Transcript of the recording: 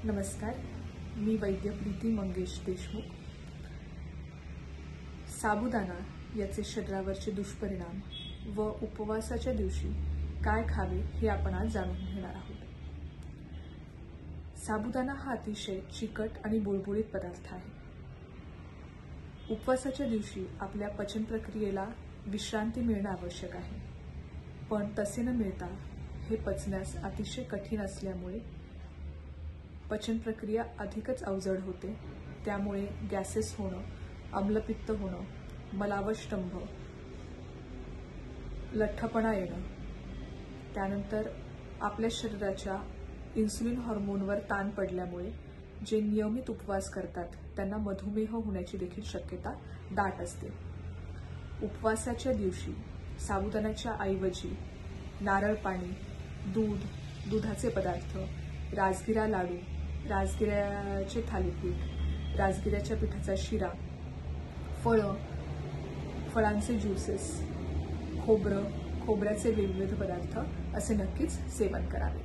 नमस्कार, मी वैद्य प्रीती मंगेश देशमुख। साबुदाणा याचे शरीरावरचे दुष्परिणाम व उपवासाच्या दिवशी काय खावे हे आपण आज जाणून घेणार आहोत। साबुदाणा हा अतिशय चिकट आणि बुळबुळीत पदार्थ आहे। उपवासाच्या दिवशी आपल्या पचन प्रक्रियेला विश्रांती मिळणे आवश्यक आहे, पण तसे न मिळता हे पचण्यास अतिशय कठीण असल्यामुळे पचन प्रक्रिया अधिकच अवजड होते। त्यामुळे गॅसेस होणं, आम्लपित्त होणं, मलावष्टंभ, लठ्ठपणा येणं, त्यानंतर आपल्या शरीराच्या इन्सुलिन हार्मोनवर ताण पडल्यामुळे जे नियमित उपवास करतात त्यांना मधुमेह होण्याची देखील शक्यता दाट असते। उपवासाच्या दिवशी साबुदाण्याच्या ऐवजी नारळ पाणी, दूध, दुधाचे पदार्थ, राजगिरा लाडू, राजगिऱ्याचे थालीपीठ, राजगिऱ्याच्या पिठाचा शिरा, फळं, फळांचे ज्यूसेस, खोबऱ्याचे विविध पदार्थ असे नक्कीच सेवन करावे।